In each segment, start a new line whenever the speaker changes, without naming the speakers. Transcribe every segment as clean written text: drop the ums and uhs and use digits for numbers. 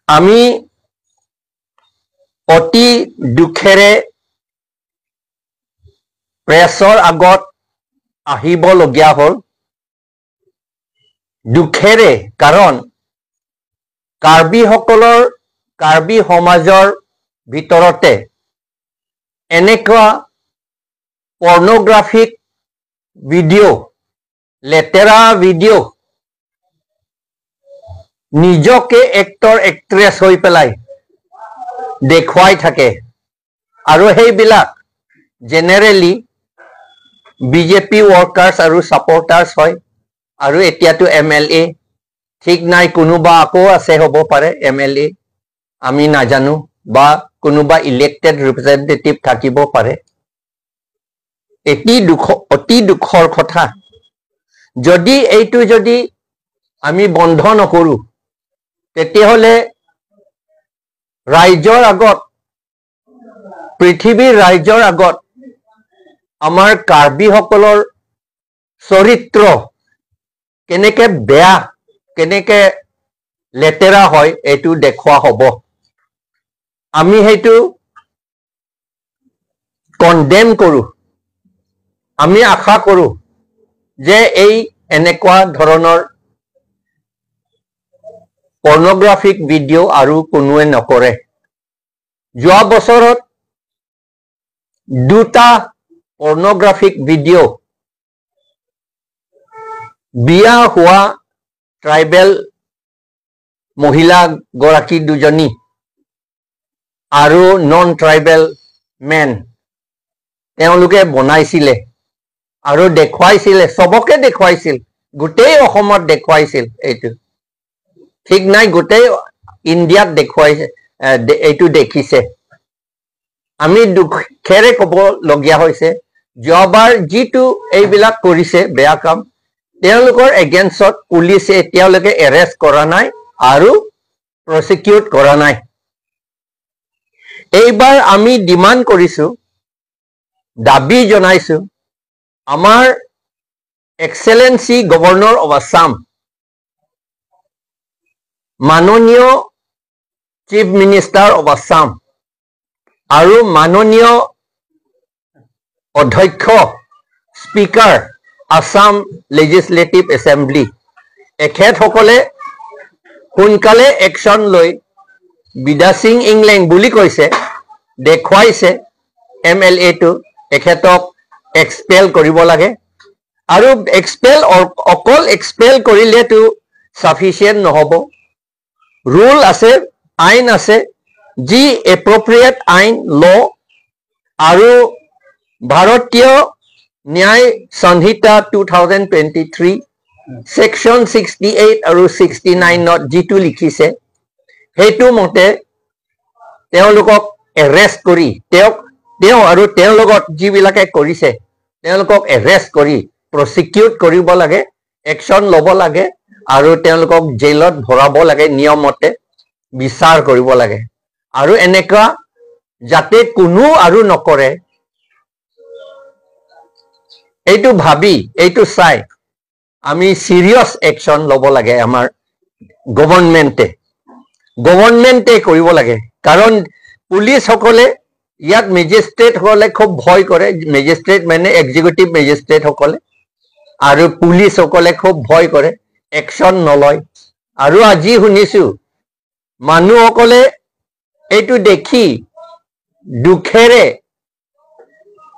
আমি অতি দুখেৰে প্ৰেছৰ আগত আহিবলগীয়া হ'ল দুখেৰে কাৰণ কাৰ্বি সমাজৰ ভিতৰতে এনেকুৱা পৰ্নোগ্ৰাফিক ভিডিঅ' লেতেৰা ভিডিঅ' নিজকে এক্টৰ এক্ট্ৰেছ হৈ পেলাই দেখুৱাই থাকে আৰু সেইবিলাক জেনেৰেলি বিজেপি ৱৰ্কাৰ্ছ আৰু ছাপৰ্টাৰ্ছ হয় আৰু এতিয়াতো MLA ঠিক নাই কোনোবা আকৌ আছে হ'ব পাৰে MLA আমি নাজানো বা কোনোবা ইলেক্টেড ৰিপ্ৰেজেন্টেটিভ থাকিব পাৰে অতি দুখৰ কথা যদি এইটো যদি আমি বন্ধ নকৰো তেতিয়াহলে ৰাইজৰ আগত পৃথিৱীৰ ৰাইজৰ আগত আমাৰ কাৰ্বিসকলৰ চৰিত্ৰ কেনেকে বেয়া কেনেকে লেতেৰা হয় এইটো দেখুৱা হ'ব আমি সেইটো কনডেম কৰো আমি আশা কৰো যে এই এনেকুৱা ধৰণৰ পৰ্নোগ্ৰাফিক ভিডিঅ' আৰু কোনোৱে নকৰে যোৱা বছৰত দুটা পৰ্নোগ্ৰাফিক ভিডিঅ' বিয়া হোৱা ট্ৰাইবেল মহিলা গৰাকী দুজনী আৰু নন ট্ৰাইবেল মেন তেওঁলোকে বনাইছিলে আৰু দেখুৱাইছিলে সবকে দেখুৱাইছিল গোটেই অসমত দেখুৱাইছিল এইটো ঠিক নাই গোটেই ইণ্ডিয়াত দেখুৱাইছে এইটো দেখিছে আমি দুখেৰে ক'ব লগীয়া হৈছে যোৱাবাৰ যিটো এইবিলাক কৰিছে বেয়া কাম তেওঁলোকৰ এগেইনষ্টত পুলিচে এতিয়ালৈকে এৰেষ্ট কৰা নাই আৰু প্ৰসিকিউট কৰা নাই এইবাৰ আমি ডিমান্ড কৰিছো দাবী জনাইছো আমাৰ এক্সেলেন্সি গভৰ্ণৰ অফ আসাম মাননীয় চিফ মিনিষ্টাৰ অফ আসাম আৰু মাননীয় অধ্যক্ষ স্পিকাৰ আসাম লেজিসলেটিভ এছেম্বলি এখেতসকলে সোনকালে একশ্যন লৈ বিদা সিং ইংলেং বুলি কৈছে দেখুৱাইছে MLA টো এখেতক এক্সপেল কৰিব লাগে আৰু অকল এক্সপেল কৰিলেতো সাফিচিয়েন্ট নহব ৰুল আছে আইন আছে যি এপ্ৰপ্ৰিয়েট আইন ল আৰু ভাৰতীয় ন্যায় সংহিতা 2023 সেকশন 68 আৰু 69ত যিটো লিখিছে সেইটো মতে তেওঁলোকক এৰেষ্ট কৰি তেওঁ আৰু তেওঁৰ লগত যিবিলাকে কৰিছে তেওঁলোকক এৰেষ্ট কৰি প্ৰসিকিউট কৰিব লাগে একশ্যন ল'ব লাগে আৰু তেওঁলোকক জেলত ভৰাব লাগে নিয়মতে বিচাৰ কৰিব লাগে আৰু এনেকুৱা যাতে কোনো আৰু নকৰে এইটো ভাবি এইটো চাই আমি সিৰিয়াস একশ্যন ল'ব লাগে আমাৰ গভৰ্ণমেণ্টে কৰিব লাগে কাৰণ পুলিচ সকলে ইয়াত মেজিষ্ট্ৰেট সকলে খুব ভয় কৰে মেজিষ্ট্ৰেট মানে এক্সিকিউটিভ মেজিষ্ট্ৰেট সকলে আৰু পুলিচ সকলে খুব ভয় কৰে একশ্যন নলয় আৰু আজি শুনিছো মানুহসকলে এইটো দেখি দুখেৰে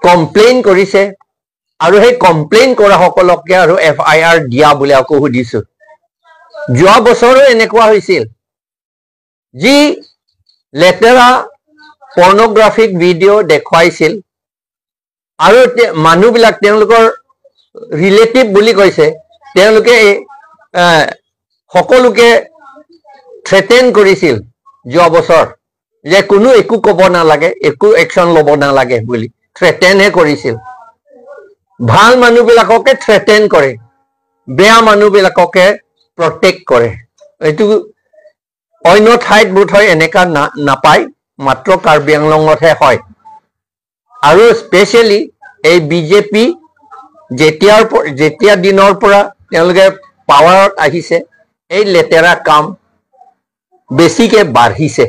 কমপ্লেইন কৰিছে আৰু সেই কমপ্লেইন কৰা সকলকে আৰু FIR দিয়া বুলি আকৌ সুধিছো যোৱা বছৰো এনেকুৱা হৈছিল যি লেতেৰা পৰ্নোগ্ৰাফিক ভিডিঅ' দেখুৱাইছিল আৰু মানুহবিলাক তেওঁলোকৰ ৰিলেটিভ বুলি কৈছে তেওঁলোকে সকলোকে থ্ৰেটেন কৰিছিল যোৱা বছৰ যে কোনো একো ক'ব নালাগে একো একশ্যন ল'ব নালাগে বুলি থ্ৰেটেনহে কৰিছিল ভাল মানুহবিলাককে থ্ৰেটেন কৰে বেয়া মানুহবিলাককে প্ৰটেক্ট কৰে এইটো অন্য ঠাইত বোধ হয় এনেকা নাপায় মাত্ৰ কাৰ্বি আংলঙতহে হয় আৰু স্পেচিয়েলি এই বিজেপি যেতিয়া দিনৰ পৰা তেওঁলোকে পাৱাৰত আহিছে এই লেতেৰা কাম বেছিকে বাঢ়িছে